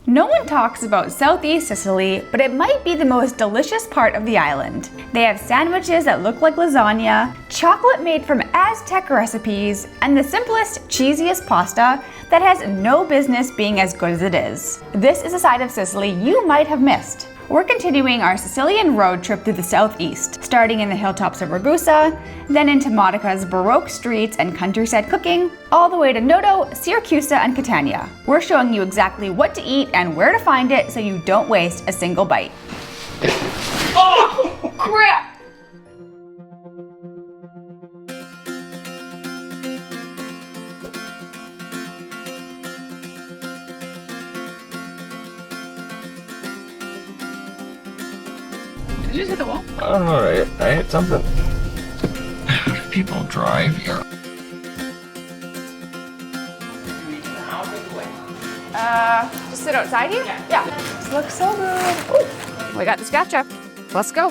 No one talks about southeast Sicily, but it might be the most delicious part of the island. They have sandwiches that look like lasagna, chocolate made from Aztec recipes, and the simplest, cheesiest pasta that has no business being as good as it is. This is a side of Sicily you might have missed. We're continuing our Sicilian road trip through the southeast, starting in the hilltops of Ragusa, then into Modica's Baroque streets and countryside cooking, all the way to Noto, Sircausa, and Catania. We're showing you exactly what to eat and where to find it so you don't waste a single bite. Oh, crap! Did you just hit the wall? I don't know, I hit something. How do people drive here? Just sit outside here? Yeah. This looks so good. Ooh, we got the scaccia. Let's go.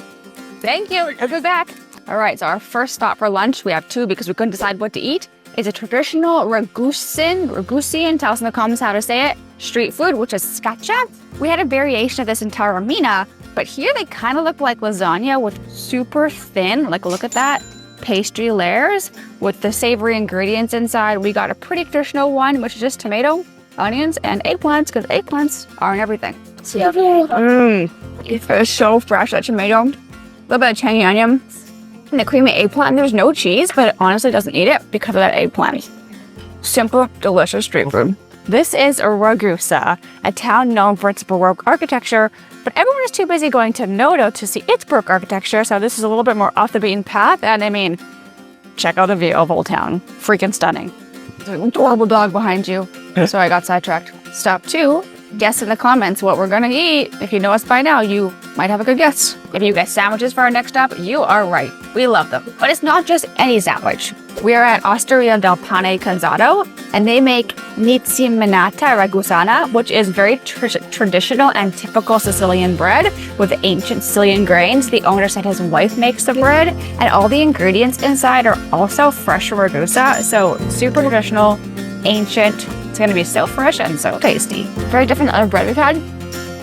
Thank you. I'll be back. All right, so our first stop for lunch, we have two because we couldn't decide what to eat. It's a traditional Ragusian, tell us in the comments how to say it, street food, which is scaccia. We had a variation of this in Taormina, but here they kind of look like lasagna with super thin, like look at that, pastry layers with the savory ingredients inside. We got a pretty traditional one, which is just tomato, onions, and eggplants, because eggplants are in everything. It's so fresh, that tomato. A little bit of tangy onion. And the creamy eggplant, there's no cheese, but it honestly doesn't eat it because of that eggplant. Simple, delicious street food. This is Ragusa, a town known for its Baroque architecture, but everyone is too busy going to Noto to see its Baroque architecture, so this is a little bit more off the beaten path, and I mean, check out the view of Old Town. Freaking stunning. There's an adorable dog behind you, so I got sidetracked. Stop 2. Guess in the comments what we're gonna eat. If you know us by now, you might have a good guess. If you guess sandwiches for our next stop, you are right. We love them. But it's not just any sandwich. We are at Osteria del Pane Cunzato, and they make niziominata ragusana, which is very traditional and typical Sicilian bread with ancient Sicilian grains. The owner said his wife makes the bread, and all the ingredients inside are also fresh from Ragusa, so super traditional, ancient. It's gonna be so fresh and so tasty. Very different than other bread we've had.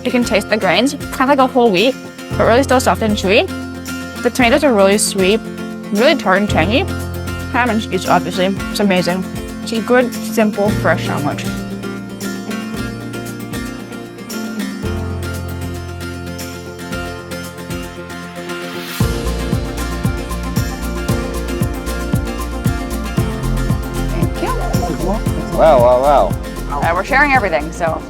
You can taste the grains, kind of like a whole wheat, but really still soft and chewy. The tomatoes are really sweet, really tart and tangy. Ham and cheese, obviously. It's amazing. It's a good, simple, fresh sandwich. Thank you. Wow. We're sharing everything, so.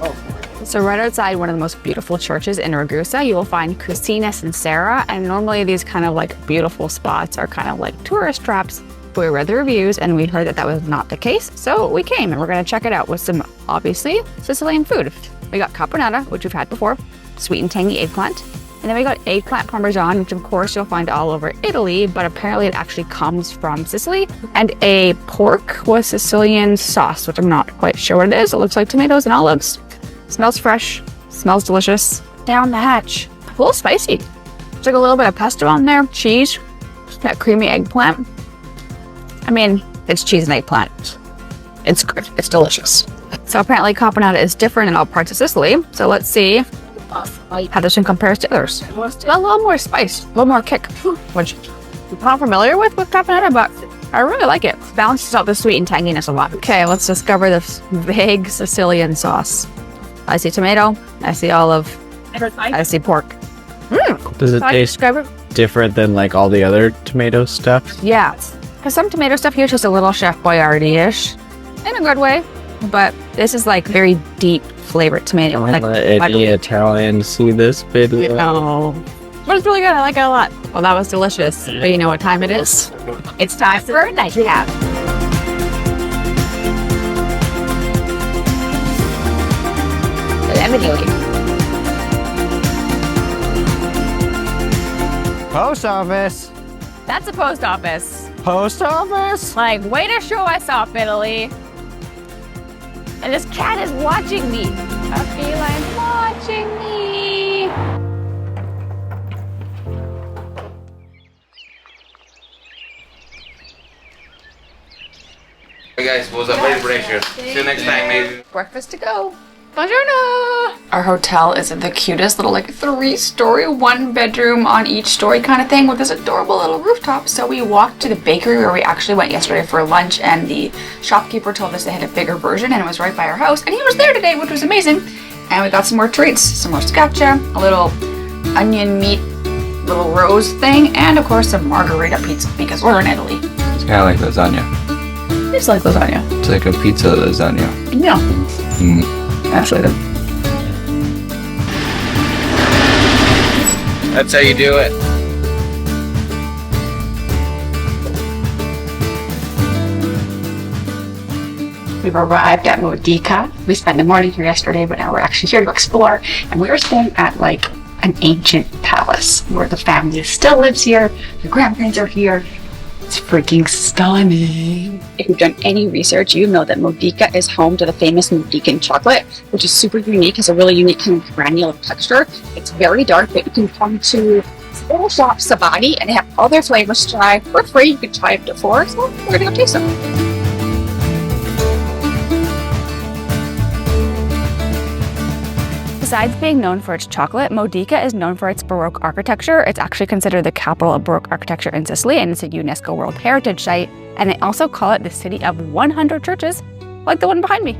So right outside one of the most beautiful churches in Ragusa, you will find Cucina Sincera, and normally these kind of like beautiful spots are kind of like tourist traps. We read the reviews and we heard that that was not the case, so we came and we're gonna check it out with some, obviously, Sicilian food. We got caponata, which we've had before, sweet and tangy eggplant, and then we got eggplant parmesan, which of course you'll find all over Italy, but apparently it actually comes from Sicily, and a pork with Sicilian sauce, which I'm not quite sure what it is. It looks like tomatoes and olives. Smells fresh, smells delicious. Down the hatch. A little spicy. There's like a little bit of pesto on there, cheese, that creamy eggplant. I mean, it's cheese and eggplant. It's good, it's delicious. So apparently caponata is different in all parts of Sicily. So let's see how this one compares to others. A little more spice, a little more kick, which I'm not familiar with caponata, but I really like it. Balances out the sweet and tanginess a lot. Okay, let's discover this vague Sicilian sauce. I see tomato, I see olive, I see pork. Does it taste different than like all the other tomato stuff? Yeah, because some tomato stuff here is just a little Chef Boyardee-ish, in a good way, but this is like very deep flavored tomato. Like, any Italians see this video? No, but it's really good. I like it a lot. Well, that was delicious. But you know what time it is? It's time for nightcap. Post office. That's a post office. Post office? Like, way to show us off, Italy. And this cat is watching me. A feline's watching me. Hey guys, was a very pleasure. See you next time, maybe. Breakfast to go. Buongiorno! Our hotel is the cutest little like 3-story, 1-bedroom on each story kind of thing with this adorable little rooftop. So we walked to the bakery where we actually went yesterday for lunch, and the shopkeeper told us they had a bigger version and it was right by our house, and he was there today, which was amazing. And we got some more treats, some more scaccia, a little onion meat, little rose thing, and of course some margarita pizza because we're in Italy. It's kind of like lasagna. It's like lasagna. It's like a pizza lasagna. Yeah. Actually, That's how you do it. we've arrived at Modica. We spent the morning here yesterday, but now we're actually here to explore. And we are staying at like an ancient palace where the family still lives here. The grandparents are here. It's freaking stunning. If you've done any research, you know that Modica is home to the famous Modican chocolate, which is super unique, has a really unique kind of granular texture. It's very dark, but you can come to this little shop, Sabati, and they have all their flavors to try for free. You can try up to 4, so we're gonna go taste them. Besides being known for its chocolate, Modica is known for its Baroque architecture. It's actually considered the capital of Baroque architecture in Sicily, and it's a UNESCO World Heritage Site. And they also call it the city of 100 churches, like the one behind me.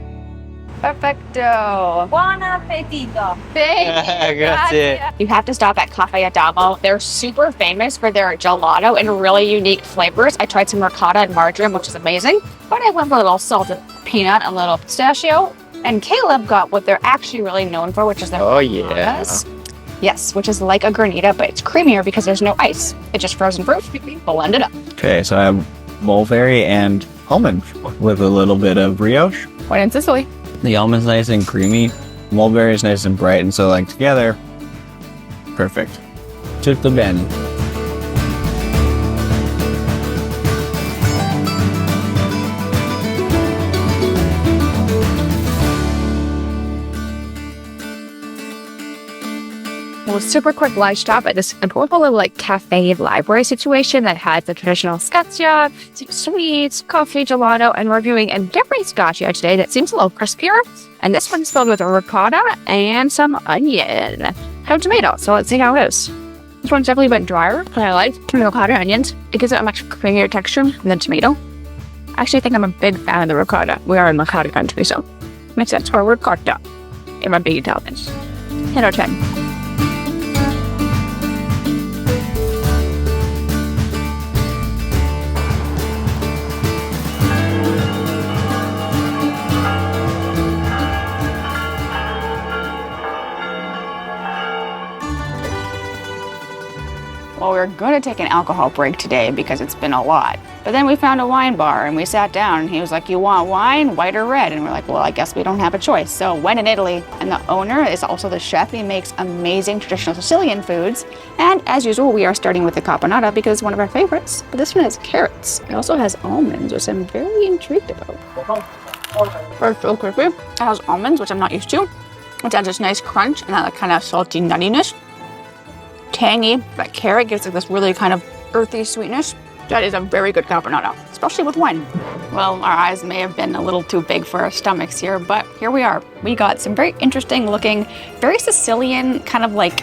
Perfecto. Buon appetito. Grazie. You have to stop at Cafe Adamo. They're super famous for their gelato and really unique flavors. I tried some ricotta and marjoram, which is amazing, but I went for a little salted peanut, a little pistachio. And Caleb got what they're actually really known for, which is their margaritas. Yes, which is like a granita, but it's creamier because there's no ice. It's just frozen fruit, blend it up. Okay, so I have mulberry and almond with a little bit of brioche. When in Sicily. The almond's nice and creamy. Mulberry is nice and bright, and so like together, perfect. Tutto bene. Well, super quick lunch stop at this adorable little like cafe library situation that has the traditional scaccia, some sweets, coffee, gelato, and we're reviewing a different scaccia today that seems a little crispier. And this one's filled with ricotta and some onion, and tomato. So let's see how it goes. This one's definitely a bit drier, but I like ricotta and onions. It gives it a much creamier texture than tomato. I actually think I'm a big fan of the ricotta. We are in ricotta country, so makes sense. Or ricotta. I'm a big Italian. 10 out of 10. Well, we were going to take an alcohol break today because it's been a lot. But then we found a wine bar and we sat down and he was like, you want wine, white or red? And we're like, well, I guess we don't have a choice. So when in Italy, and the owner is also the chef. He makes amazing traditional Sicilian foods. And as usual, we are starting with the caponata because it's one of our favorites. But this one has carrots. It also has almonds, which I'm very intrigued about. First, so crispy. It has almonds, which I'm not used to. Which adds this nice crunch and that kind of salty nuttiness. Tangy, but carrot gives it this really kind of earthy sweetness. That is a very good caponata, especially with wine. Well, our eyes may have been a little too big for our stomachs here, but here we are. We got some very interesting looking, very Sicilian kind of like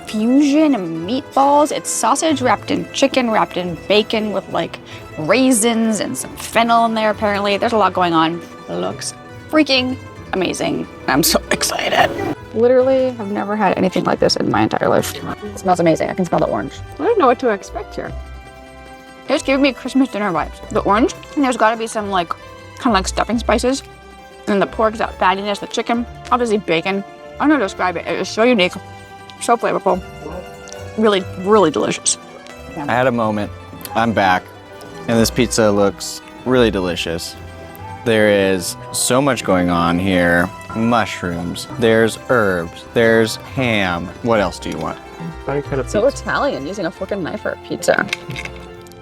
fusion meatballs. It's sausage wrapped in chicken, wrapped in bacon with like raisins and some fennel in there apparently. There's a lot going on. It looks freaking amazing. I'm so excited. Literally have never had anything like this in my entire life. It smells amazing. I can smell the orange. I don't know what to expect here. It's giving me Christmas dinner vibes. The orange, and there's got to be some like kind of like stuffing spices. And the pork, that fattiness, the chicken, obviously bacon. I don't know how to describe it. It is so unique, so flavorful. Really, really delicious. I had a moment. I'm back, and this pizza looks really delicious. There is so much going on here. Mushrooms, there's herbs, there's ham. What else do you want? So Italian, using a fork and knife for a pizza.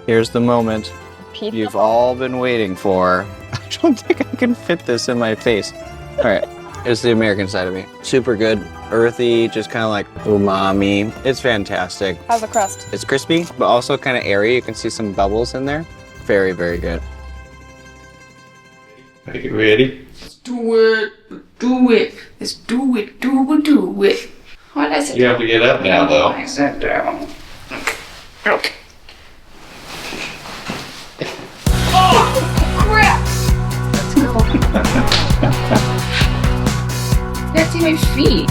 Here's the moment Pizza. you've all been waiting for. I don't think I can fit this in my face. All right, here's the American side of me. Super good, earthy, just kind of like umami. It's fantastic. How's the crust? It's crispy, but also kind of airy. You can see some bubbles in there. Very, very good. Are you ready? Let's do it. Do it. Let's do it. Do it. What is it? You have to get up now, though. I sit down. Okay. Oh, crap! Let's go. That's in my feet.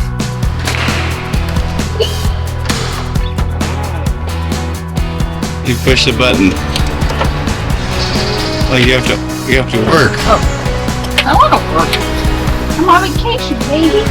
You push the button. Oh, you have to work. Oh, I want to work. I'm on vacation, baby.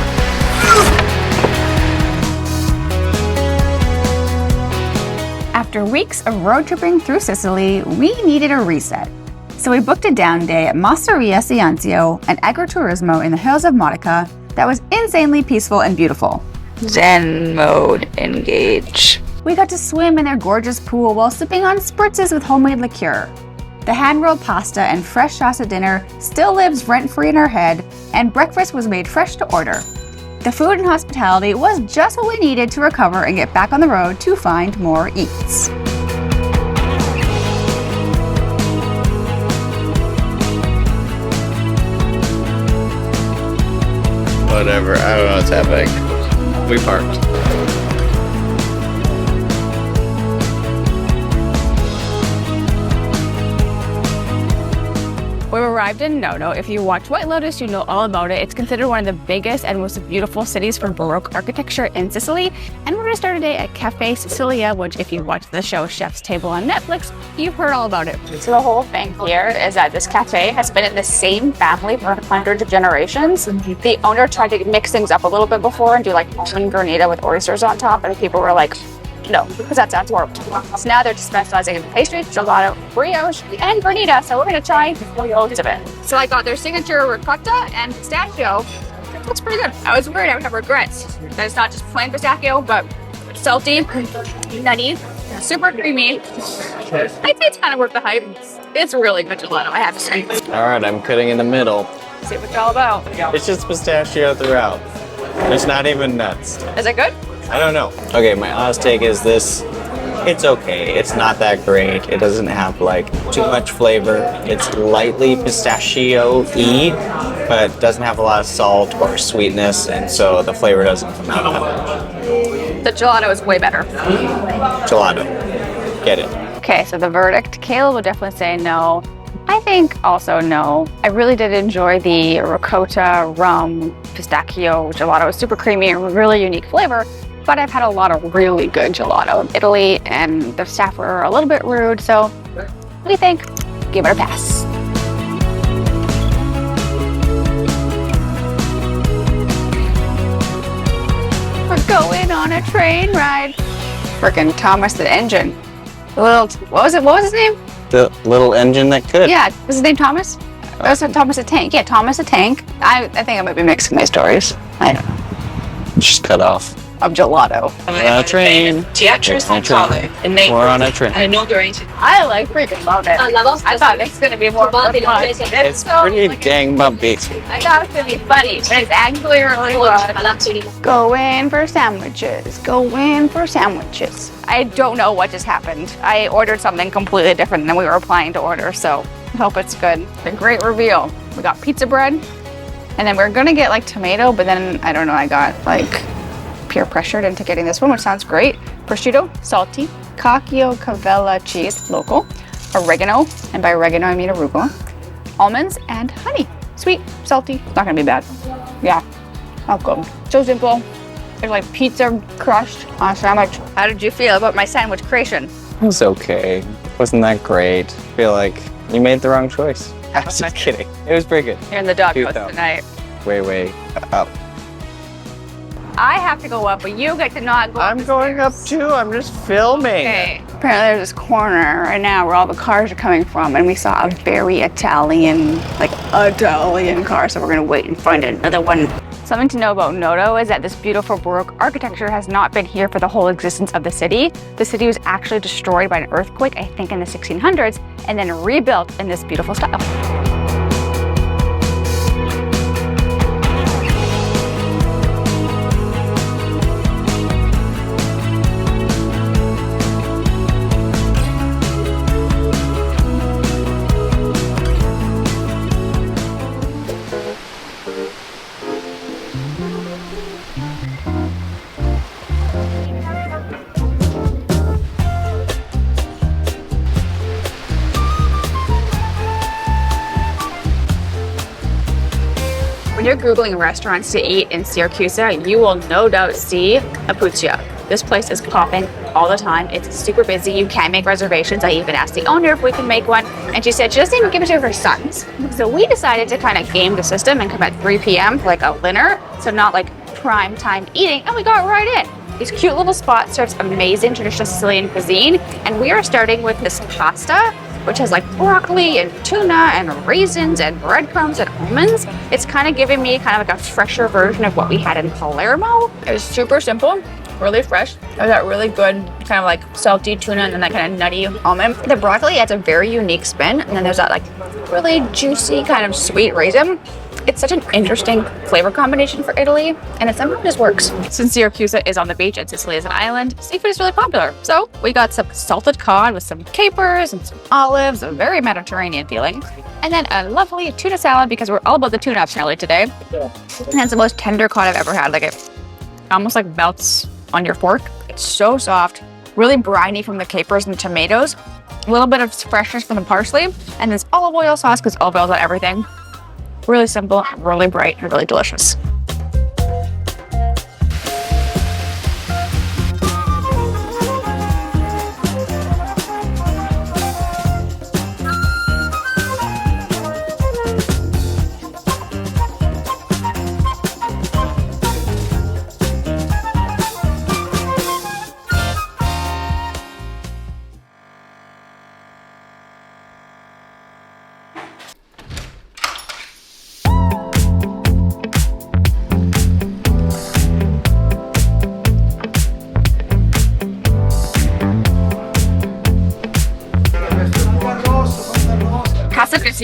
After weeks of road tripping through Sicily, we needed a reset. So we booked a down day at Osteria Ciancio, an agriturismo in the hills of Modica that was insanely peaceful and beautiful. Zen mode engage. We got to swim in their gorgeous pool while sipping on spritzes with homemade liqueur. The hand-rolled pasta and fresh salsa dinner still lives rent-free in our head, and breakfast was made fresh to order. The food and hospitality was just what we needed to recover and get back on the road to find more eats. Whatever, I don't know what's happening. We parked. We've arrived in Noto. If you watch White Lotus, you know all about it. It's considered one of the biggest and most beautiful cities for Baroque architecture in Sicily. And we're gonna start today at Cafe Sicilia, which if you watch the show Chef's Table on Netflix, you've heard all about it. So the whole thing here is that this cafe has been in the same family for hundreds of generations. The owner tried to mix things up a little bit before and do like almond granita with oysters on top, and people were like, no, because that sounds horrible. So now they're just specializing in pastries, gelato, brioche, and granita. So we're going to try loads of it. So I got their signature ricotta and pistachio. It looks pretty good. I was worried I would have regrets. That it's not just plain pistachio, but salty, nutty, super creamy. I'd say it's kind of worth the hype. It's really good gelato, I have to say. All right, I'm cutting in the middle. See what it's all about. It's just pistachio throughout. There's not even nuts. Is it good? I don't know. Okay, my honest take is this. It's okay. It's not that great. It doesn't have like too much flavor. It's lightly pistachio-y, but doesn't have a lot of salt or sweetness, and so the flavor doesn't come out that much. The gelato is way better. Gelato. Get it. Okay, so the verdict, Kayla would definitely say no. I think also no. I really did enjoy the ricotta, rum, pistachio gelato. It was super creamy and really unique flavor, but I've had a lot of really good gelato in Italy, and the staff were a little bit rude, so what do you think? Give it a pass. We're going on a train ride. Frickin' Thomas the Engine. What was his name? The little engine that could. Yeah, was his name Thomas? Or was it Thomas the Tank? Yeah, Thomas the Tank. I think I might be mixing my stories. I don't know. Just cut off. Of gelato. We're on a train. We're on a train. I like freaking love it. I thought it's gonna be more fun. It's pretty dang bumpy. I thought it was gonna be funny. It's actually really good. Go in for sandwiches. Go in for sandwiches. I don't know what just happened. I ordered something completely different than we were planning to order, so I hope it's good. The great reveal. We got pizza bread, and then we're gonna get like tomato, but then I don't know, I got like peer pressured into getting this one, which sounds great. Prosciutto, salty, caciocavallo cheese, local, oregano, and by oregano I mean arugula, almonds, and honey. Sweet, salty, it's not gonna be bad. Yeah, oh good. So simple. There's like pizza crushed on a sandwich. How did you feel about my sandwich creation? It was okay. Wasn't that great. I feel like you made the wrong choice. I was just kidding. It was pretty good. You're in the doghouse tonight. Way up. I have to go up, but you get to not go up. I'm going up too. I'm just filming. Okay. Apparently there's this corner right now where all the cars are coming from, and we saw a very Italian car, so we're gonna wait and find another one. Something to know about Noto is that this beautiful Baroque architecture has not been here for the whole existence of the city. The city was actually destroyed by an earthquake, I think in the 1600s, and then rebuilt in this beautiful style. When you're Googling restaurants to eat in Sircausa, you will no doubt see a pizzeria. This place is popping all the time. It's super busy. You can make reservations. I even asked the owner if we can make one, and she said she doesn't even give it to her sons. So we decided to kind of game the system and come at 3 p.m. for like a dinner, so not like prime time eating, and we got right in. This cute little spot serves amazing traditional Sicilian cuisine, and we are starting with this pasta, which has like broccoli and tuna and raisins and breadcrumbs and almonds. It's kind of giving me kind of like a fresher version of what we had in Palermo. It was super simple, really fresh. It was that really good kind of like salty tuna and then that kind of nutty almond. The broccoli adds a very unique spin, and then there's that like really juicy kind of sweet raisin. It's such an interesting flavor combination for Italy, and it somehow just works. Since Siracusa is on the beach and Sicily is an island, seafood is really popular. So we got some salted cod with some capers and some olives, a very Mediterranean feeling. And then a lovely tuna salad because we're all about the tuna apparently today. And it's the most tender cod I've ever had. Like it almost like melts on your fork. It's so soft, really briny from the capers and the tomatoes. A little bit of freshness from the parsley, and this olive oil sauce because olive oil's on everything. Really simple, really bright, and really delicious.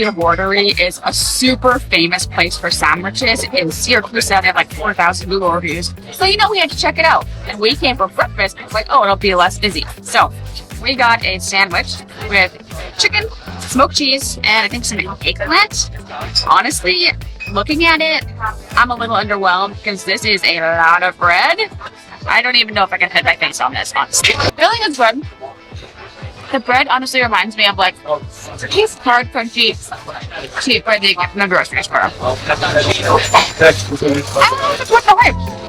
Bordery is a super famous place for sandwiches in Sircusa. They have like 4,000 Google reviews. So we had to check it out. And we came for breakfast. I was like, oh, it'll be less busy. So we got a sandwich with chicken, smoked cheese, and I think some eggplant. Honestly, looking at it, I'm a little underwhelmed because this is a lot of bread. I don't even know if I can put my face on this, honestly. Filling is good. The bread honestly reminds me of like these hard, crunchy cheese bread that you get from the grocery store. I don't know if it's worth the hype.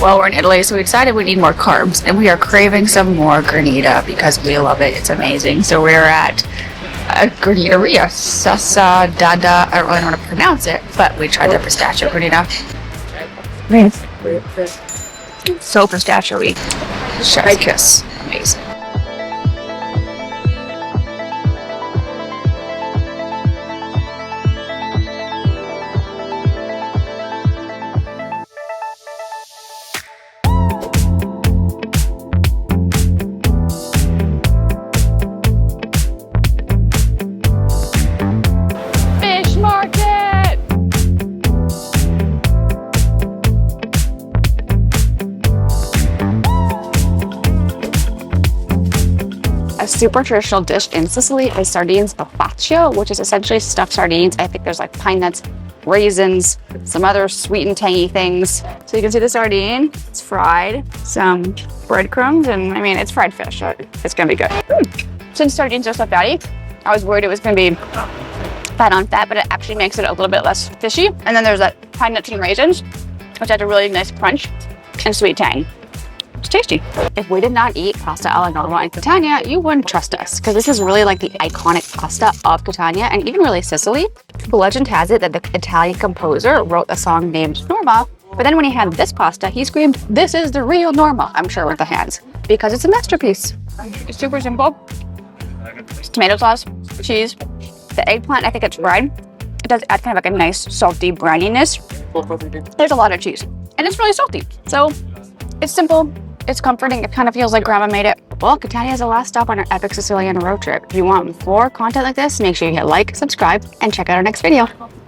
Well, we're in Italy, so we decided we need more carbs, and we are craving some more granita because we love it. It's amazing. So we're at a graniteria, Sassa Dada. I don't really know how to pronounce it, but we tried their pistachio granita. So pistachio-y. Chef's kiss. Amazing. A super traditional dish in Sicily is sardines al faccio, which is essentially stuffed sardines. I think there's like pine nuts, raisins, some other sweet and tangy things. So you can see the sardine, it's fried, some breadcrumbs, and I mean, it's fried fish, so it's gonna be good. Since sardines are so fatty, I was worried it was gonna be fat on fat, but it actually makes it a little bit less fishy. And then there's that pine nuts and raisins, which has a really nice crunch and sweet tang. It's tasty. If we did not eat pasta alla norma in Catania, you wouldn't trust us, because this is really like the iconic pasta of Catania and even really Sicily. The legend has it that the Italian composer wrote a song named Norma, but then when he had this pasta, he screamed, "This is the real Norma," I'm sure with the hands, because it's a masterpiece. It's super simple. It's tomato sauce, cheese, the eggplant, I think it's fried. It does add kind of like a nice salty brininess. There's a lot of cheese, and it's really salty. So it's simple. It's comforting. It kind of feels like grandma made it. Well, Catania is the last stop on our epic Sicilian road trip. If you want more content like this, make sure you hit like, subscribe, and check out our next video.